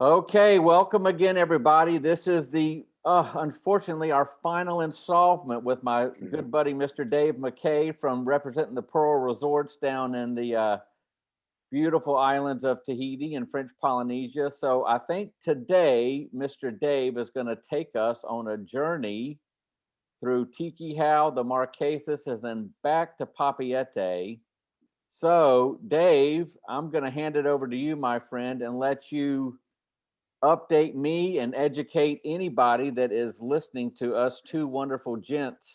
Okay, welcome again, everybody. This is unfortunately, our final installment with my good buddy, Mr. Dave Mackay, from representing the Pearl Resorts down in the beautiful islands of Tahiti and French Polynesia. So I think today, Mr. Dave is going to take us on a journey through Tikehau, the Marquesas, and then back to Papeete. So, Dave, I'm going to hand it over to you, my friend, and let you update me and educate anybody that is listening to us two wonderful gents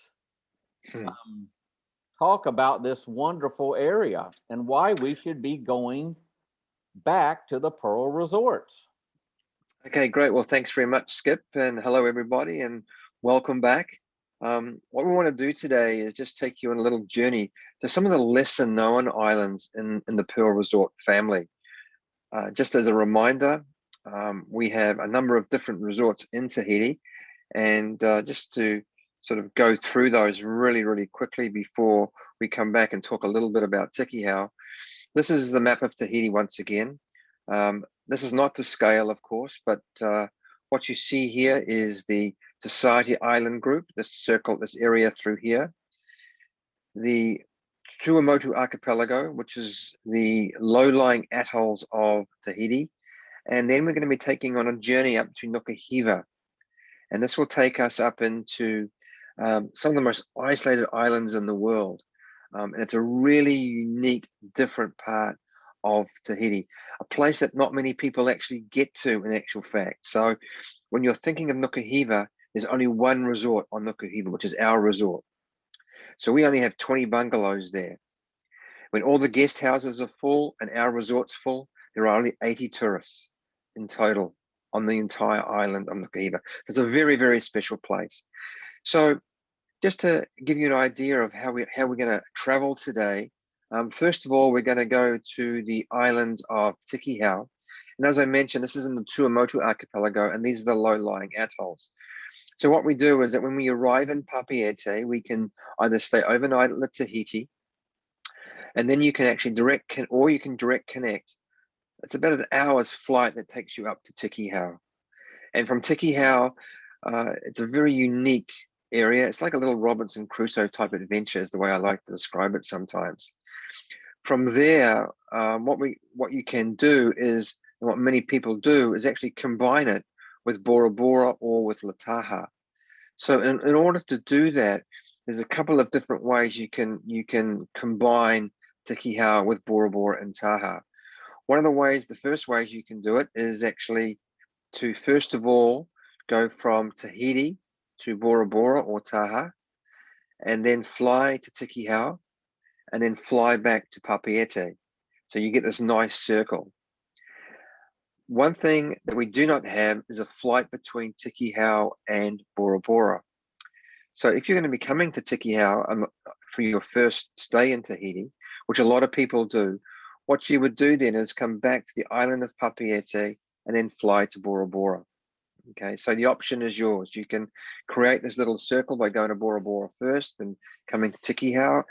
talk about this wonderful area and why we should be going back to the Pearl Resorts. Okay, great. Well, thanks very much, Skip, and hello, everybody, and welcome back. What we want to do today is just take you on a little journey to some of the lesser known islands in the Pearl Resort family. Just as a reminder, we have a number of different resorts in Tahiti, and just to sort of go through those really quickly before we come back and talk a little bit about Tikehau. This is the map of Tahiti once again. This is not to scale, of course, but what you see here is the Society Island group, this circle, this area through here. The Tuamotu Archipelago, which is the low-lying atolls of Tahiti. And then we're going to be taking on a journey up to Nuku Hiva. And this will take us up into some of the most isolated islands in the world. And it's a really unique, different part of Tahiti, a place that not many people actually get to in actual fact. So when you're thinking of Nuku Hiva, there's only one resort on Nuku Hiva, which is our resort. So we only have 20 bungalows there. When all the guest houses are full and our resort's full, there are only 80 tourists in total on the entire island of Nuku Hiva. It's a very special place. So just to give you an idea of how we're going to travel today, first of all, we're going to go to the islands of Tikehau. And as I mentioned, this is in the Tuamotu Archipelago, and these are the low-lying atolls. So what we do is that when we arrive in Papeete, we can either stay overnight at Tahiti, and then you can actually direct connect. It's about an hour's flight that takes you up to Tikehau. And from Tikehau, it's a very unique area. It's like a little Robinson Crusoe type adventure is the way I like to describe it sometimes. From there, what you can do is, and what many people do, is actually combine it with Bora Bora or with Lataha. So in order to do that, there's a couple of different ways you can combine Tikehau with Bora Bora and Taha. One of the first ways you can do it is actually to, first of all, go from Tahiti to Bora Bora or Taha, and then fly to Tikehau, and then fly back to Papeete. So you get this nice circle. One thing that we do not have is a flight between Tikehau and Bora Bora. So if you're going to be coming to Tikehau for your first stay in Tahiti, which a lot of people do, what you would do then is come back to the island of Papeete and then fly to Bora Bora. Okay, so the option is yours. You can create this little circle by going to Bora Bora first and coming to Tikehau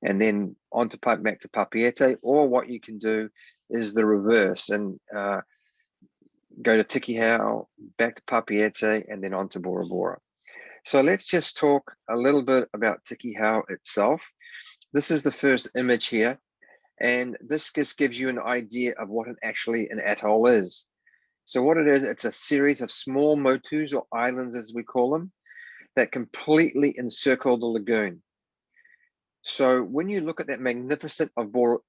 and then back to Papeete, or what you can do is the reverse and go to Tikehau, back to Papeete, and then on to Bora Bora. So let's just talk a little bit about Tikehau itself. This is the first image here, and this just gives you an idea of what an atoll is. So what it is, it's a series of small motus, or islands as we call them, that completely encircle the lagoon. So when you look at that magnificent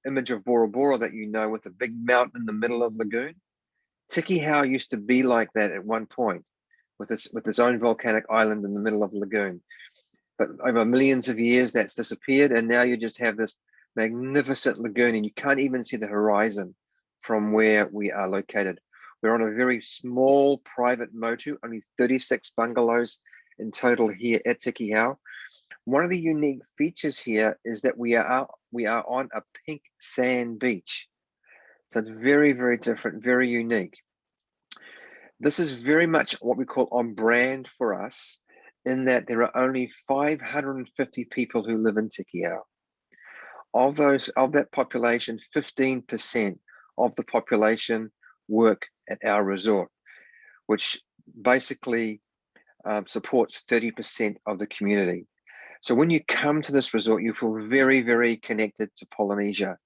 image of Bora Bora that you know, with a big mountain in the middle of the lagoon, Tikehau used to be like that at one point, with its own volcanic island in the middle of the lagoon. But over millions of years, that's disappeared, and now you just have this magnificent lagoon, and you can't even see the horizon from where we are located. We're on a very small private motu, only 36 bungalows in total here at Tikehau. One of the unique features here is that we are on a pink sand beach. So it's very different, very unique. This is very much what we call on brand for us, in that there are only 550 people who live in Tikehau. Of that population, 15% of the population work at our resort, which basically supports 30% of the community. So when you come to this resort, you feel very, very connected to Polynesia.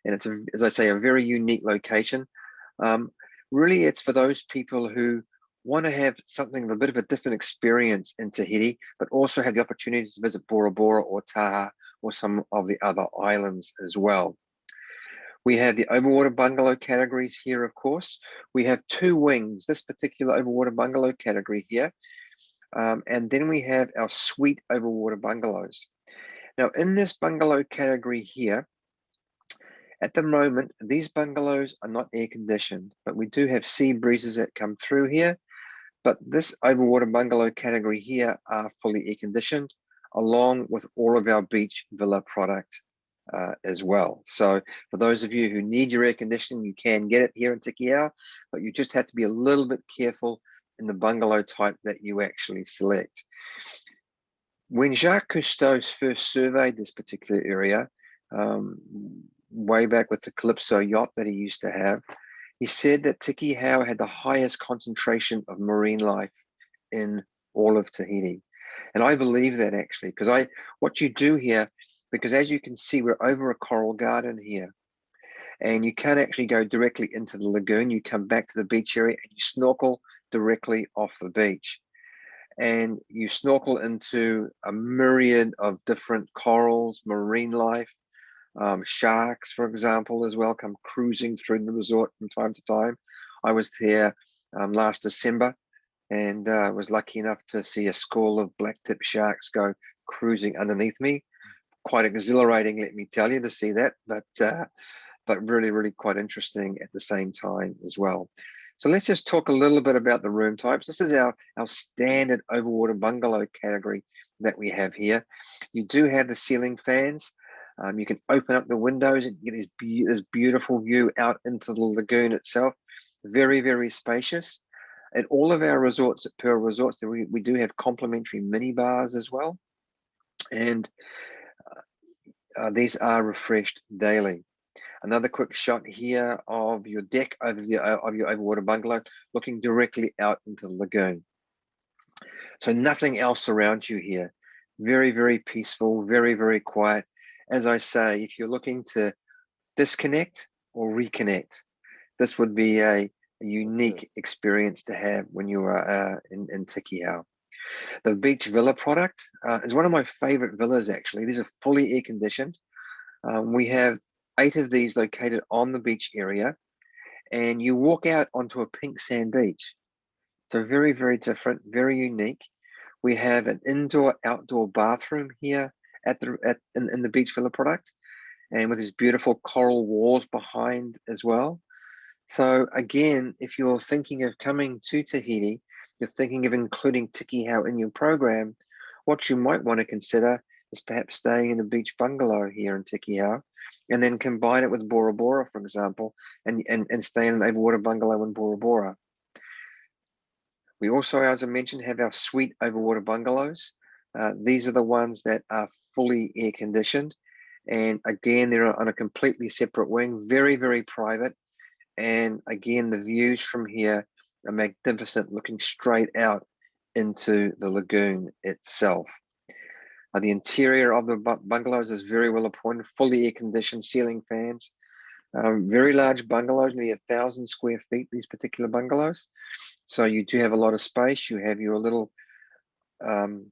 And it's, as I say, a very unique location. Really, it's for those people who want to have something of a bit of a different experience in Tahiti, but also have the opportunity to visit Bora Bora or Taha or some of the other islands as well. We have the overwater bungalow categories here, of course. We have 2 wings, this particular overwater bungalow category here. And then we have our suite overwater bungalows. Now, in this bungalow category here, at the moment, these bungalows are not air conditioned, but we do have sea breezes that come through here. But this overwater bungalow category here are fully air conditioned, along with all of our beach villa product as well. So for those of you who need your air conditioning, you can get it here in Tikehau, but you just have to be a little bit careful in the bungalow type that you actually select. When Jacques Cousteau first surveyed this particular area, way back with the Calypso yacht that he used to have, he said that Tikehau had the highest concentration of marine life in all of Tahiti. And I believe that actually, because what you do here, because as you can see, we're over a coral garden here, and you can't actually go directly into the lagoon. You come back to the beach area and you snorkel directly off the beach. And you snorkel into a myriad of different corals, marine life, sharks, for example, as well, come cruising through the resort from time to time. I was there last December and was lucky enough to see a school of black-tip sharks go cruising underneath me. Quite exhilarating, let me tell you, to see that, but really, really quite interesting at the same time as well. So let's just talk a little bit about the room types. This is our standard overwater bungalow category that we have here. You do have the ceiling fans. You can open up the windows and get this beautiful view out into the lagoon itself. Very, very spacious. At all of our resorts, at Pearl Resorts, we do have complimentary mini bars as well. And these are refreshed daily. Another quick shot here of your deck of your overwater bungalow, looking directly out into the lagoon. So nothing else around you here. Very, very peaceful, very, very quiet. As I say, if you're looking to disconnect or reconnect, this would be a unique experience to have when you are in Tikehau. The beach villa product is one of my favorite villas, actually. These are fully air conditioned. We have 8 of these located on the beach area, and you walk out onto a pink sand beach. So very, very different, very unique. We have an indoor-outdoor bathroom here in the beach villa product, and with these beautiful coral walls behind as well. So again, if you're thinking of coming to Tahiti, you're thinking of including Tikehau in your program, what you might want to consider is perhaps staying in a beach bungalow here in Tikehau, and then combine it with Bora Bora, for example, and stay in an overwater bungalow in Bora Bora. We also, as I mentioned, have our suite overwater bungalows. These are the ones that are fully air conditioned. And again, they're on a completely separate wing, very, very private. And again, the views from here are magnificent, looking straight out into the lagoon itself. The interior of the bungalows is very well appointed, fully air conditioned, ceiling fans. Very large bungalows, nearly 1,000 square feet, these particular bungalows. So you do have a lot of space. You have your little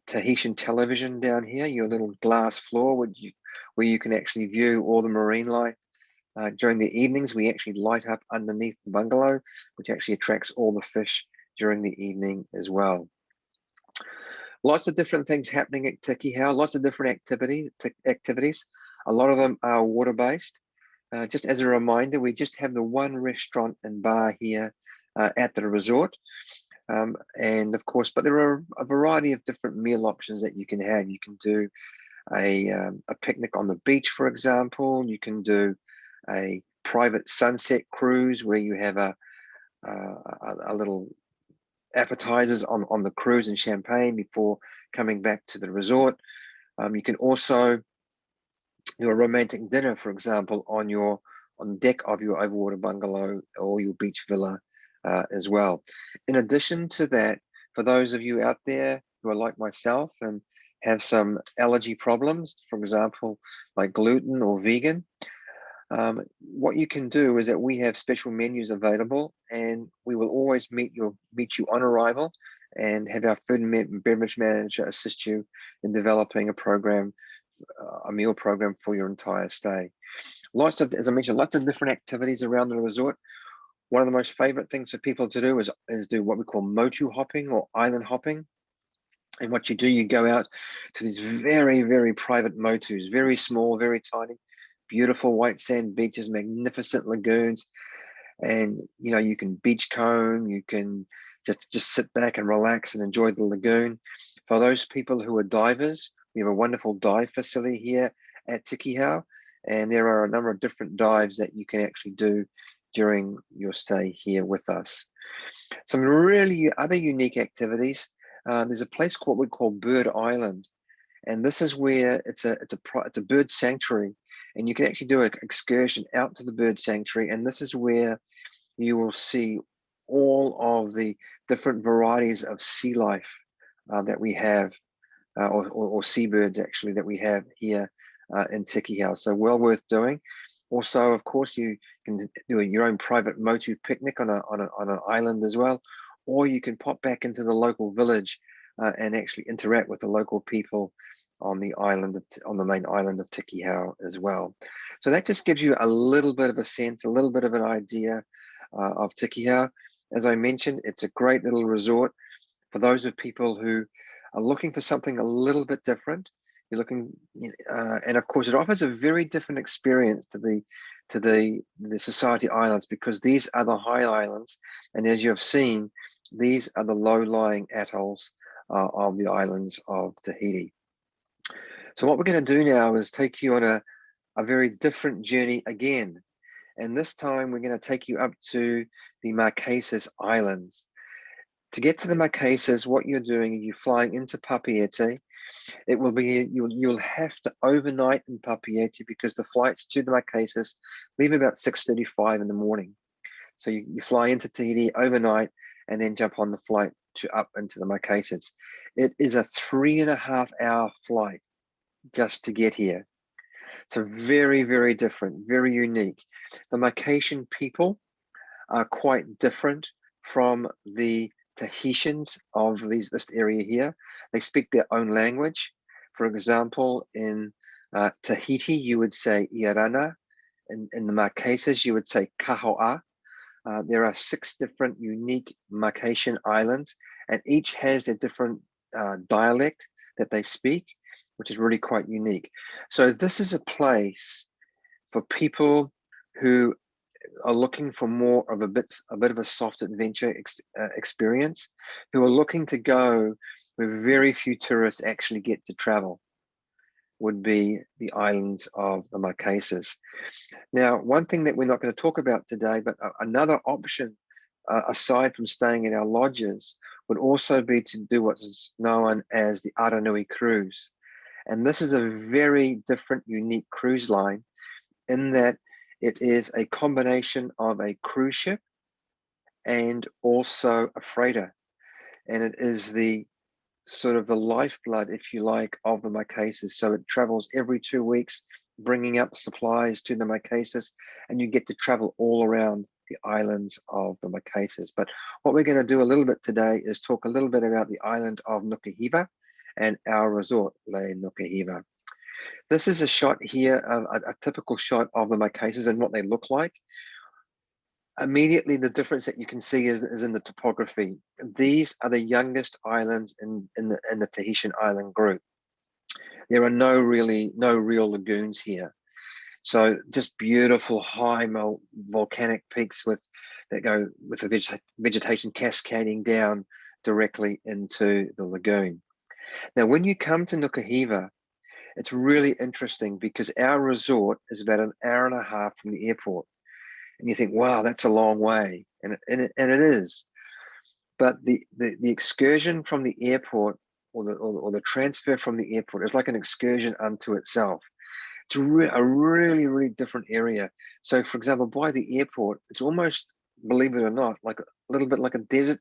Tahitian television down here, your little glass floor where you can actually view all the marine life. During the evenings, we actually light up underneath the bungalow, which actually attracts all the fish during the evening as well. Lots of different things happening at Tikehau, lots of different activities. A lot of them are water-based. Just as a reminder, we just have the one restaurant and bar here at the resort. And of course, but there are a variety of different meal options that you can have. You can do a picnic on the beach, for example. You can do a private sunset cruise where you have a little appetizers on the cruise and champagne before coming back to the resort. You can also do a romantic dinner, for example, on your on the deck of your overwater bungalow or your beach villa as well. In addition to that, for those of you out there who are like myself and have some allergy problems, for example, like gluten or vegan, what you can do is that we have special menus available, and we will always meet you on arrival and have our food and beverage manager assist you in developing a meal program for your entire stay. Lots of, as I mentioned, lots of different activities around the resort. One of the most favorite things for people to do is do what we call motu hopping or island hopping. And what you do, you go out to these very, very private motus, very small, very tiny, beautiful white sand beaches, magnificent lagoons. And, you know, you can beach comb, you can just sit back and relax and enjoy the lagoon. For those people who are divers, we have a wonderful dive facility here at Tikehau, and there are a number of different dives that you can actually do during your stay here with us. Some really other unique activities. There's a place called what we call Bird Island, and this is where it's a bird sanctuary, and you can actually do an excursion out to the bird sanctuary, and this is where you will see all of the different varieties of sea life that we have, or seabirds actually that we have here in Tikehau. So well worth doing. Also, of course, you can do your own private motu picnic on an island as well, or you can pop back into the local village and actually interact with the local people on the island, on the main island of Tikehau as well. So that just gives you a little bit of a sense, a little bit of an idea of Tikehau. As I mentioned, it's a great little resort for those of people who are looking for something a little bit different. You're looking, and of course, it offers a very different experience to the Society Islands, because these are the high islands, and as you have seen, these are the low-lying atolls of the islands of Tahiti. So what we're going to do now is take you on a very different journey again, and this time we're going to take you up to the Marquesas Islands. To get to the Marquesas, what you're doing is you're flying into Papeete. It will be, you'll have to overnight in Papeete because the flights to the Marquesas leave about 6:35 in the morning. So you fly into Tahiti overnight and then jump on the flight up into the Marquesas. It is a 3.5 hour flight just to get here. So very, very different, very unique. The Marquesian people are quite different from the Tahitians of this area here. They speak their own language. For example, in Tahiti, you would say Iarana. In the Marquesas, you would say Kaho'a. There are 6 different unique Marquesian islands, and each has a different dialect that they speak, which is really quite unique. So this is a place for people who are looking for more of a bit of a soft adventure experience, who are looking to go where very few tourists actually get to travel, would be the islands of the Marquesas. Now, one thing that we're not going to talk about today, but another option aside from staying in our lodges would also be to do what's known as the Aranui cruise. And this is a very different, unique cruise line in that it is a combination of a cruise ship and also a freighter. And it is the sort of the lifeblood, if you like, of the Marquesas. So it travels every 2 weeks, bringing up supplies to the Marquesas, and you get to travel all around the islands of the Marquesas. But what we're going to do a little bit today is talk a little bit about the island of Nuku Hiva and our resort, Le Nuku Hiva. This is a shot here, a typical shot of the Marquesas and what they look like. Immediately, the difference that you can see is in the topography. These are the youngest islands in the Tahitian island group. There are no real lagoons here. So just beautiful high volcanic peaks that go with the vegetation cascading down directly into the lagoon. Now, when you come to Nuku Hiva, it's really interesting because our resort is about 1.5 hours from the airport. And you think, wow, that's a long way. And it is. But the excursion from the airport or the transfer from the airport is like an excursion unto itself. It's a really, really different area. So for example, by the airport, it's almost, believe it or not, like a little bit like a desert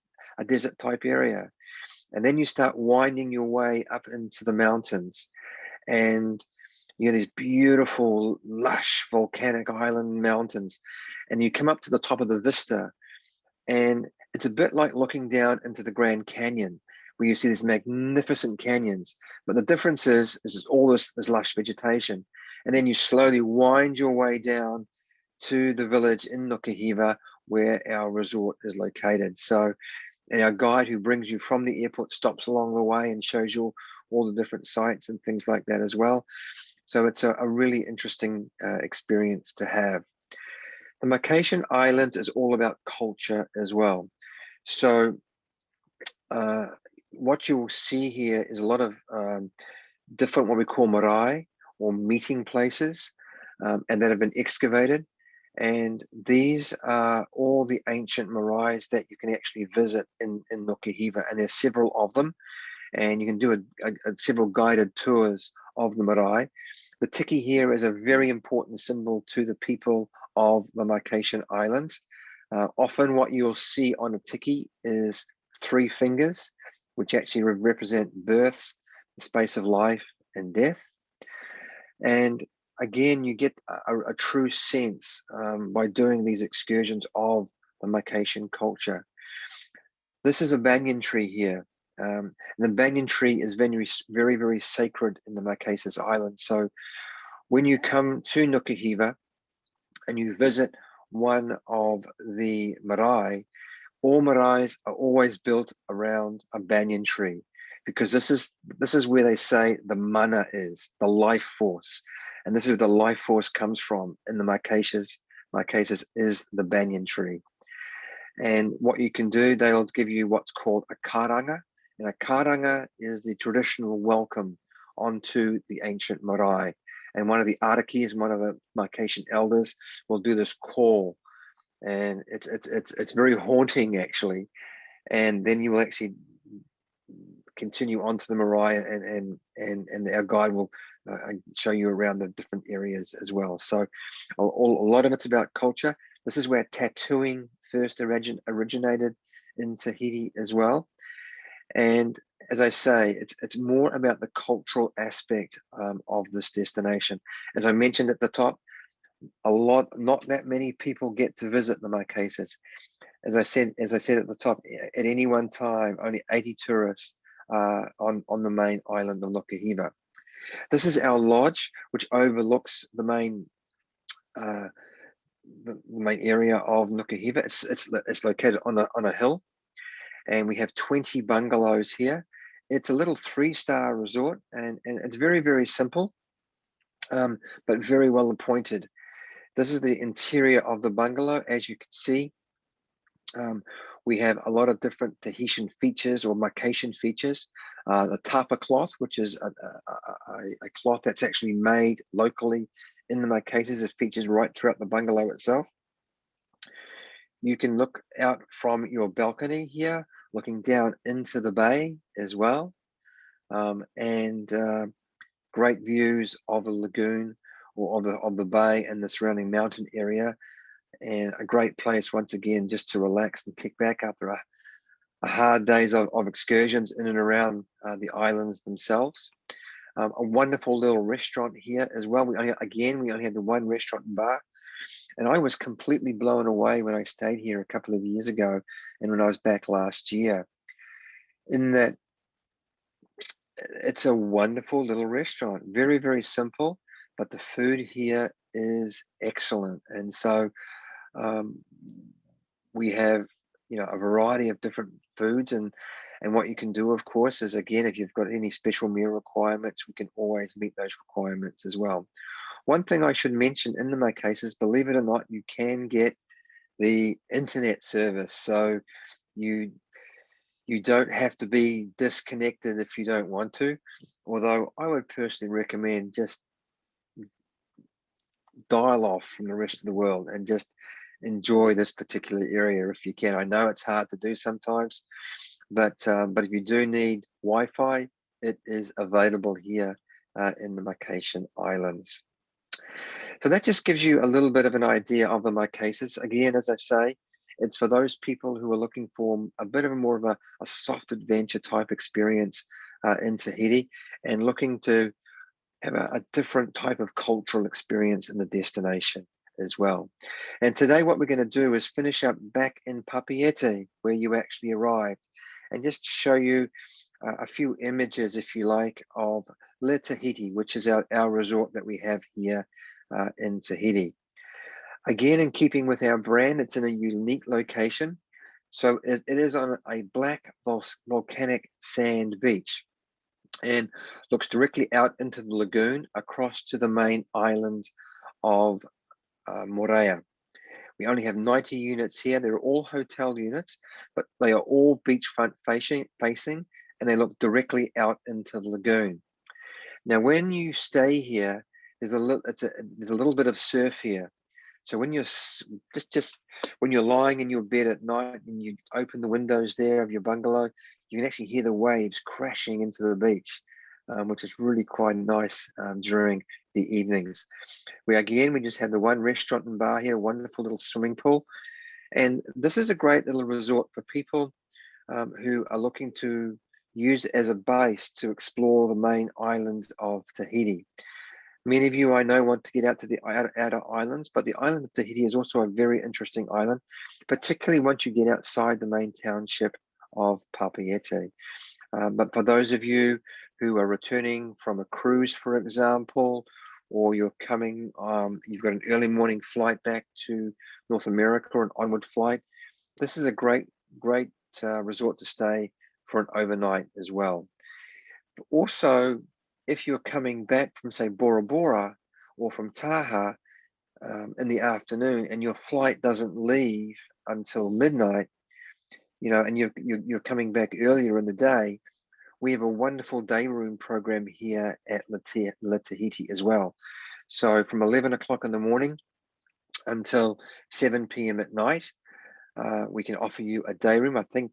type area. And then you start winding your way up into the mountains, and you have these beautiful, lush, volcanic island mountains, and you come up to the top of the vista, and it's a bit like looking down into the Grand Canyon, where you see these magnificent canyons. But the difference is all this lush vegetation, and then you slowly wind your way down to the village in Nuku Hiva, where our resort is located. So, and our guide who brings you from the airport stops along the way and shows you all the different sites and things like that as well. So it's a really interesting experience to have. The Marquesian Islands is all about culture as well. So what you will see here is a lot of different, what we call marae, or meeting places, and that have been excavated. And these are all the ancient maraes that you can actually visit in Nuku Hiva, and there's several of them, and you can do several guided tours of the marae. The tiki here is a very important symbol to the people of the Marquesian Islands. Often what you'll see on a tiki is 3 fingers, which actually represent birth, the space of life, and death. And again, you get a true sense by doing these excursions of the Marquesian culture. This is a banyan tree here. And the banyan tree is very, very, very sacred in the Marquesas Islands. So when you come to Nuku Hiva and you visit one of the marae, all maraes are always built around a banyan tree, because this is where they say the mana is, the life force. And this is where the life force comes from in the Marquesas. Marquesas is the banyan tree. And what you can do, they'll give you what's called a karanga. And a karanga is the traditional welcome onto the ancient marae. And one of the arakis, one of the Marquesian elders, will do this call. And it's very haunting, actually. And then you will actually continue onto the marae, and our guide will show you around the different areas as well. So a lot of it's about culture. This is where tattooing first originated in Tahiti as well. And as I say, it's more about the cultural aspect of this destination. As I mentioned at the top, not that many people get to visit the Marquesas. As I said at the top, at any one time, only 80 tourists on the main island of Nuku Hiva. This is our lodge, which overlooks the main area of Nuku Hiva. It's located on a hill, and we have 20 bungalows here. It's a little 3-star resort, and it's very, very simple, but very well appointed. This is the interior of the bungalow. As you can see, we have a lot of different Tahitian features or Marquesian features. The tapa cloth, which is a cloth that's actually made locally in the Marquesas. It features right throughout the bungalow itself. You can look out from your balcony here, looking down into the bay as well, and great views of the lagoon or of the bay and the surrounding mountain area, and a great place once again just to relax and kick back after a hard days of excursions in and around the islands themselves. A wonderful little restaurant here as well. We only had the one restaurant and bar, and I was completely blown away when I stayed here a couple of years ago and when I was back last year, in that it's a wonderful little restaurant. Very, very simple, but the food here is excellent. And so we have, a variety of different foods, and what you can do, of course, is, again, if you've got any special meal requirements, we can always meet those requirements as well. One thing I should mention in the Marquesas, believe it or not, you can get the internet service. So you don't have to be disconnected if you don't want to, although I would personally recommend just dial off from the rest of the world and just enjoy this particular area if you can. I know it's hard to do sometimes, but if you do need Wi-Fi, it is available here in the Marquesian Islands. So that just gives you a little bit of an idea of the Marquesas. Again, as I say, it's for those people who are looking for a bit of more of a soft adventure type experience in Tahiti, and looking to have a different type of cultural experience in the destination as well. And today what we're going to do is finish up back in Papeete, where you actually arrived, and just show you a few images, if you like, of Le Tahiti, which is our resort that we have here in Tahiti. Again, in keeping with our brand, it's in a unique location. So it is on a black volcanic sand beach, and looks directly out into the lagoon across to the main island of Morea. We only have 90 units here. They're all hotel units, but they are all beachfront facing, and they look directly out into the lagoon. Now, when you stay here, there's a little bit of surf here. So when you're when you're lying in your bed at night and you open the windows there of your bungalow, you can actually hear the waves crashing into the beach, which is really quite nice during the evenings. We just have the one restaurant and bar here, wonderful little swimming pool. And this is a great little resort for people who are looking to use it as a base to explore the main islands of Tahiti. Many of you I know want to get out to the outer islands, but the island of Tahiti is also a very interesting island, particularly once you get outside the main township of Papeete. But for those of you who are returning from a cruise, for example, or you're coming, you've got an early morning flight back to North America or an onward flight, this is a great resort to stay for an overnight as well. Also, if you're coming back from, say, Bora Bora or from Taha in the afternoon, and your flight doesn't leave until midnight, and you're coming back earlier in the day, we have a wonderful day room program here at Le Tahiti as well. So from 11 o'clock in the morning until 7 p.m. at night, we can offer you a day room. I think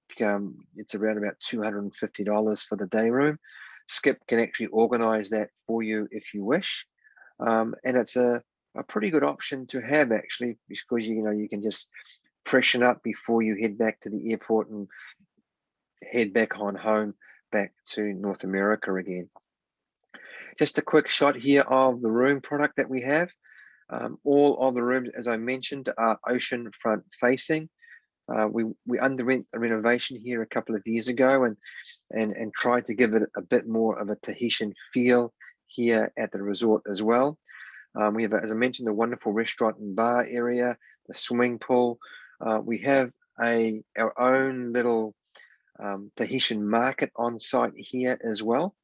it's around about $250 for the day room. Skip can actually organize that for you if you wish. And it's a pretty good option to have, actually, because you can just freshen up before you head back to the airport and head back on home back to North America again. Just a quick shot here of the room product that we have. All of the rooms, as I mentioned, are ocean front facing. We underwent a renovation here a couple of years ago and tried to give it a bit more of a Tahitian feel here at the resort as well. We have, as I mentioned, the wonderful restaurant and bar area, the swimming pool. We have our own little Tahitian market on site here as well.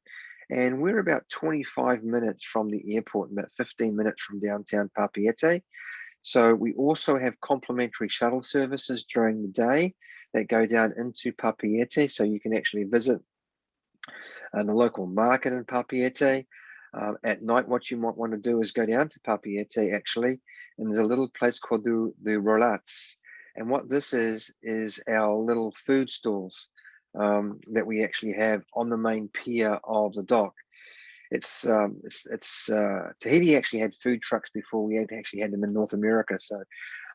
And we're about 25 minutes from the airport, about 15 minutes from downtown Papeete. So we also have complimentary shuttle services during the day that go down into Papeete. So you can actually visit the local market in Papeete. At night, what you might want to do is go down to Papeete, actually, and there's a little place called the Rolats. And what this is our little food stalls that we actually have on the main pier of the dock. Tahiti actually had food trucks before we actually had them in North America. So,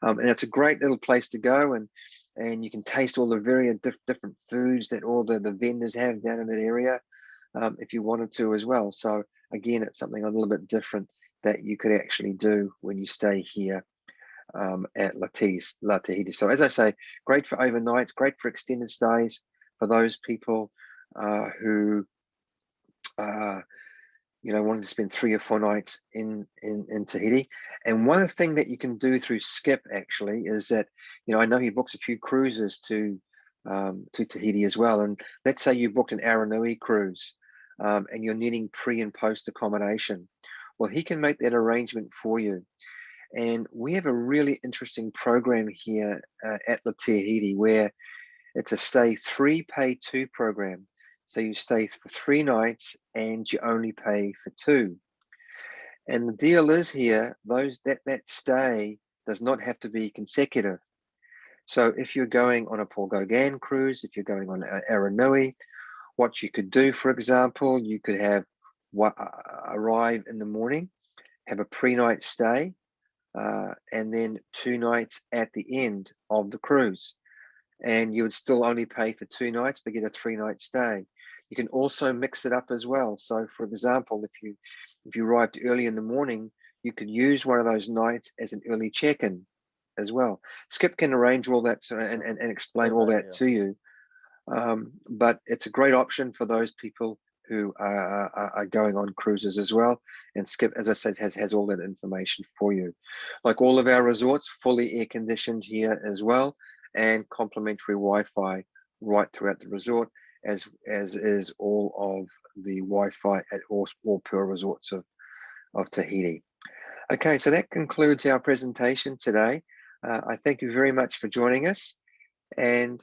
and it's a great little place to go, and you can taste all the very different foods that all the vendors have down in that area, if you wanted to as well. So again, it's something a little bit different that you could actually do when you stay here at La Tahiti. So as I say, great for overnights, great for extended stays for those people who wanted to spend 3 or 4 nights in Tahiti. And one thing that you can do through Skip actually is that, I know he books a few cruises to Tahiti as well. And let's say you booked an Aranui cruise and you're needing pre and post accommodation. Well, he can make that arrangement for you. And we have a really interesting program here at La Tahiti where it's a stay 3, pay 2 program. So you stay for 3 nights and you only pay for 2. And the deal is here, that stay does not have to be consecutive. So if you're going on a Paul Gauguin cruise, if you're going on Aranui, what you could do, for example, you could have arrive in the morning have a pre-night stay, and then 2 nights at the end of the cruise. And you would still only pay for 2 nights, but get a 3-night stay. You can also mix it up as well. So for example, if you arrived early in the morning, you could use one of those nights as an early check-in as well. Skip can arrange all that and explain all that to you. But it's a great option for those people who are going on cruises as well. And Skip, as I said, has all that information for you. Like all of our resorts, fully air conditioned here as well, and complimentary Wi-Fi right throughout the resort, as is all of the Wi-Fi at all Pearl resorts of Tahiti. Okay, so that concludes our presentation today. I thank you very much for joining us, and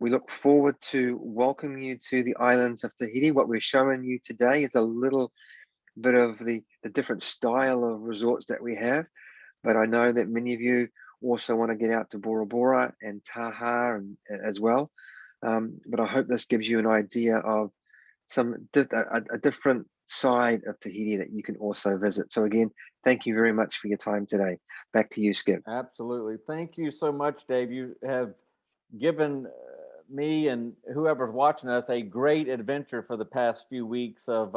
we look forward to welcoming you to the islands of Tahiti. What we're showing you today is a little bit of the different style of resorts that we have, but I know that many of you also want to get out to Bora Bora and Taha as well. But I hope this gives you an idea of a different side of Tahiti that you can also visit. So again, thank you very much for your time today. Back to you, Skip. Absolutely. Thank you so much, Dave. You have given me and whoever's watching us a great adventure for the past few weeks of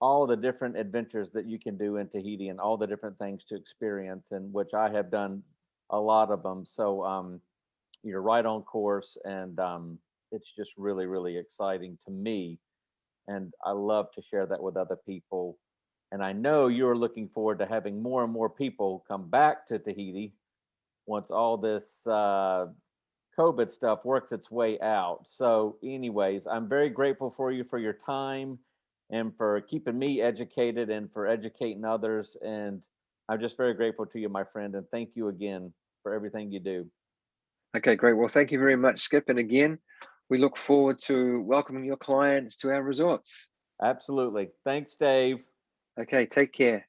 all the different adventures that you can do in Tahiti and all the different things to experience, and which I have done a lot of them. So you're right on course, and it's just really, really exciting to me. And I love to share that with other people. And I know you're looking forward to having more and more people come back to Tahiti once all this COVID stuff works its way out. So, anyways, I'm very grateful for you for your time and for keeping me educated and for educating others. And I'm just very grateful to you, my friend. And thank you again for everything you do. Okay, great. Well, thank you very much, Skip. And again, we look forward to welcoming your clients to our resorts. Absolutely. Thanks, Dave. Okay, take care.